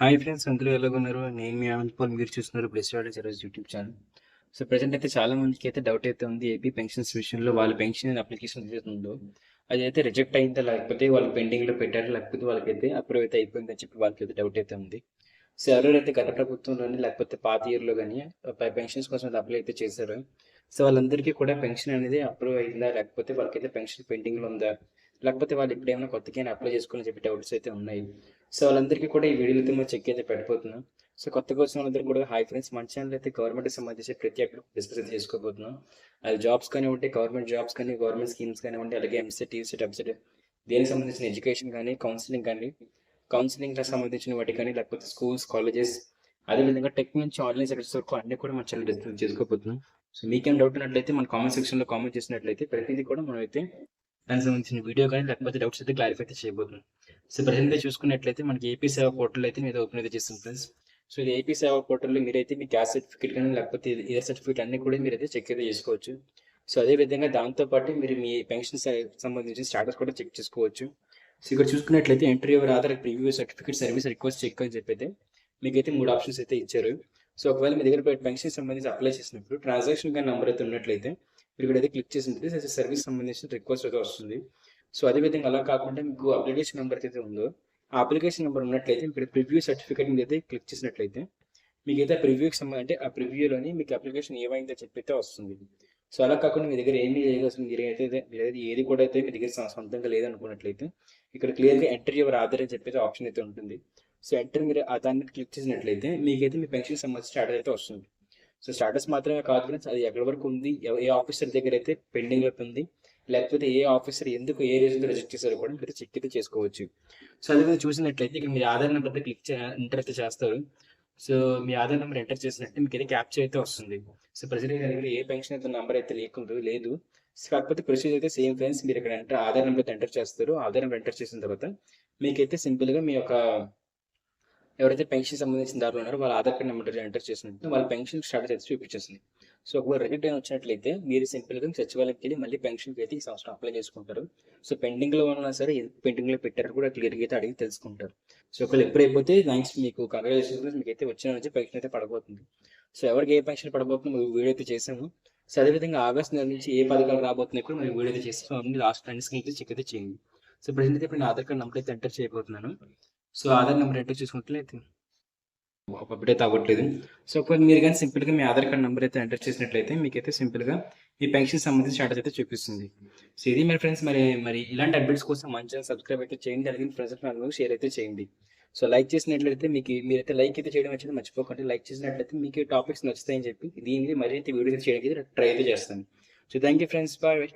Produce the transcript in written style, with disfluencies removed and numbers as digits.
Hi friends, అందరూ ఎలాగున్నారు? నేను మీ Anand Paul. మీరు చూస్తున్నారు బ్లెస్ వాడేస్ ఈరోజు యూట్యూబ్ ఛానల్. సో ప్రజెంట్ అయితే చాలా మందికి అయితే డౌట్ అయితే ఉంది ఏపీ పెన్షన్స్ విషయంలో. వాళ్ళ పెన్షన్ అప్లికేషన్ ఏదైతే ఉందో అది అయితే రిజెక్ట్ అయిందా, లేకపోతే వాళ్ళు పెండింగ్లో పెట్టారు, లేకపోతే వాళ్ళకైతే అప్రూవ్ అయితే అయిపోయిందని చెప్పి వాళ్ళకి అయితే డౌట్ అయితే ఉంది. సో ఎవరైతే గత ప్రభుత్వంలోని లేకపోతే పాత ఇయర్లో కానీ పెన్షన్స్ కోసం అప్లై అయితే చేశారో, సో వాళ్ళందరికీ కూడా పెన్షన్ అనేది అప్రూవ్ అయిందా, లేకపోతే వాళ్ళకైతే పెన్షన్ పెండింగ్లో ఉందా, లేకపోతే వాళ్ళు ఇప్పుడు ఏమైనా కొత్తగా అప్లై చేసుకోవాలని చెప్పి డౌట్స్ అయితే ఉన్నాయి. సో వాళ్ళందరికీ కూడా ఈ వీడియోలతో మనం చెక్ అయితే పెట్టబోతున్నాం. సో కొత్తగా వచ్చిన వాళ్ళందరూ కూడా హాయ్ ఫ్రెండ్స్, మన ఛానల్ అయితే గవర్నమెంట్కి సంబంధించి ప్రతి ఒక్కరు డిస్కస్ అయితే చేసుకోబోతున్నాం. అది జాబ్స్ కానివ్వండి, గవర్నమెంట్ జాబ్స్ కానీ, గవర్నమెంట్ స్కీమ్స్ కానివ్వండి, అలాగే ఎంసెట్, టీసెట్, వెబ్సెట్, దేనికి సంబంధించిన ఎడ్యుకేషన్ కానీ, కౌన్సిలింగ్కి సంబంధించిన వాటి కానీ, లేకపోతే స్కూల్స్, కాలేజెస్, అదేవిధంగా టెక్ నుంచి ఆన్లైన్ సర్వీసెస్ వరకు అన్ని కూడా మన ఛానల్ డిస్కస్ చేసుకోబోతున్నాం. సో మీకేం డౌట్ ఉన్నట్లయితే మన కామెంట్ సెక్షన్లో కామెంట్ చేసినట్లయితే ప్రతిదీ కూడా మనం అయితే దానికి సంబంధించిన వీడియో కానీ లేకపోతే డౌట్స్ అయితే క్లారిఫై అయితే చేయబోతున్నాం. సో ప్రజెంట్ చూసుకున్నట్లయితే మనకి ఏపీ సేవా పోర్టల్ అయితే మీద ఓపెన్ అయితే చేస్తుంది ఫ్రెండ్స్. సో ఇది ఏపీ సేవా పోర్టల్లో మీరైతే మీ క్యాస్ట్ సర్టిఫికేట్ కానీ లేకపోతే ఇయర్ సర్టిఫికేట్ అన్ని కూడా మీరైతే చెక్ అయితే చేసుకోవచ్చు. సో అదేవిధంగా దాంతోపాటు మీరు మీ పెన్షన్ సంబంధించిన స్టాటస్ కూడా చెక్ చేసుకోవచ్చు. సో ఇక్కడ చూసుకున్నట్లయితే entry your Aadhaar preview certificate service request check అని చెప్పి అయితే మీకైతే 3 ఆప్షన్స్ అయితే ఇచ్చారు. సో ఒకవేళ మీ దగ్గర పెన్షన్ సంబంధించి అప్లై చేసినప్పుడు ట్రాన్సాక్షన్ కానీ నెంబర్ అయితే ఉన్నట్లయితే మీరు ఇక్కడ అయితే క్లిక్ చేసినట్లయితే సర్వీస్ సంబంధించిన రిక్వెస్ట్ అయితే వస్తుంది. సో అదేవిధంగా అలా కాకుండా మీకు అప్లికేషన్ నెంబర్ అయితే ఉందో ఆ అప్లికేషన్ నెంబర్ ఉన్నట్లయితే ఇక్కడ ప్రివ్యూ సర్టిఫికేట్ మీద అయితే క్లిక్ చేసినట్లయితే మీకైతే ప్రివ్యూకి సంబంధించి అంటే ఆ ప్రివ్యూలోని మీకు అప్లికేషన్ ఏమైందో చెప్పైతే వస్తుంది. సో అలా కాకుండా మీ దగ్గర ఏమీ లేదు, అసలు మీరైతే ఏది కూడా అయితే మీ దగ్గర సొంతంగా లేదనుకున్నట్లయితే ఇక్కడ క్లియర్గా ఎంటర్ యువర్ ఆధార్ అని చెప్పేసి ఆప్షన్ అయితే ఉంటుంది. సో ఎంటర్ మీరు దాన్ని క్లిక్ చేసినట్లయితే మీకైతే మీ పెన్షన్ సంబంధించి స్టాటస్ అయితే వస్తుంది. సో స్టాటస్ మాత్రమే కాదు ఫ్రెండ్స్, అది ఎక్కడి వరకు ఉంది, ఏ ఆఫీసర్ దగ్గర అయితే పెండింగ్లో ఉంది, లేకపోతే ఏ ఆఫీసర్ ఎందుకు ఏ రీజన్ రిజెక్ట్ చేశారో కూడా మీరు చెక్ అయితే చేసుకోవచ్చు. సో అదే చూసినట్లయితే ఇక్కడ మీరు ఆధార్ నెంబర్ అయితే ఎంటర్ అయితే చేస్తారు. సో మీ ఆధార్ నెంబర్ ఎంటర్ చేసినట్టు మీకు అయితే క్యాప్చర్ అయితే వస్తుంది. సో ప్రజెంట్ దగ్గర ఏ పెన్షన్ అయితే నెంబర్ అయితే లేదు. కాకపోతే ప్రొసీజర్ అయితే సేమ్ ఫ్రెండ్స్. మీరు ఇక్కడ ఆధార్ నెంబర్ అయితే ఎంటర్ చేస్తారు. ఆధార్ నెంబర్ ఎంటర్ చేసిన తర్వాత మీకైతే సింపుల్గా మీ యొక్క ఎవరైతే పెన్షన్ సంబంధించిన దాంట్లో ఉన్నారో వాళ్ళ ఆధార్ కార్డ్ నెంబర్ ఎంటర్ చేసినట్టు వాళ్ళ పెన్షన్ స్టాటస్ అయితే చూపించేస్తుంది. సో ఒకవేళ రిజెక్ట్ అయిన వచ్చినట్లయితే మీరు సింపుల్గా సచివాలయంకి వెళ్ళి మళ్ళీ పెన్షన్కి అయితే ఈ సంవత్సరం అప్లై చేసుకుంటారు. సో పెండింగ్లో ఉన్నా సరే పెండింగ్లో పెట్టారు కూడా క్లియర్గా అయితే అడిగి తెలుసుకుంటారు. సో ఒకవేళ ఎప్పుడైపోతే థ్యాంక్స్, మీకు కంగ్రాచులేషన్స్, మీకు అయితే వచ్చిన నుంచి పెన్షన్ అయితే పడబోతుంది. సో ఎవరికి ఏ పెన్షన్ పడబోతుందో మేము వీడియో అయితే చేసాము. సో అదేవిధంగా ఆగస్ట్ నెల నుంచి ఏ పథకాలు రాబోతున్నాయి కూడా మేము వీడియో అయితే చేస్తాం. లాస్ట్ టైమ్స్కి అయితే చెక్ అయితే చేయండి. సో ప్రజెంట్ అయితే ఇప్పుడు నేను ఆధార్ కార్డ్ నెంబర్ అయితే ఎంటర్ చేయబోతున్నాను. సో ఆధార్ నెంబర్ ఎంటర్ చూసుకున్నట్లయితే అప్డేట్ అయితే అవ్వట్లేదు. సో ఒకవేళ మీరు కానీ సింపుల్గా మీ ఆధార్ కార్డ్ నెంబర్ అయితే ఎంటర్ చేసినట్లయితే మీకైతే సింపుల్గా మీ పెన్షన్ సంబంధించిన స్టాటస్ అయితే చూపిస్తుంది. సో ఇది మరి ఫ్రెండ్స్, మరి ఇలాంటి అప్డేట్స్ కోసం మంచిగా సబ్స్క్రైబ్ అయితే చేయండి, అలాగే ఫ్రెండ్స్ షేర్ అయితే చేయండి. సో లైక్ చేసినట్లయితే మీరైతే లైక్ అయితే చేయడం వచ్చింది మర్చిపోకండి. లైక్ చేసినట్లయితే మీకు టాపిక్స్ నచ్చుతాయని చెప్పి దీనికి మరి అయితే వీడియో చేయడానికి ట్రై అయితే చేస్తాను. So thank you friends, bye.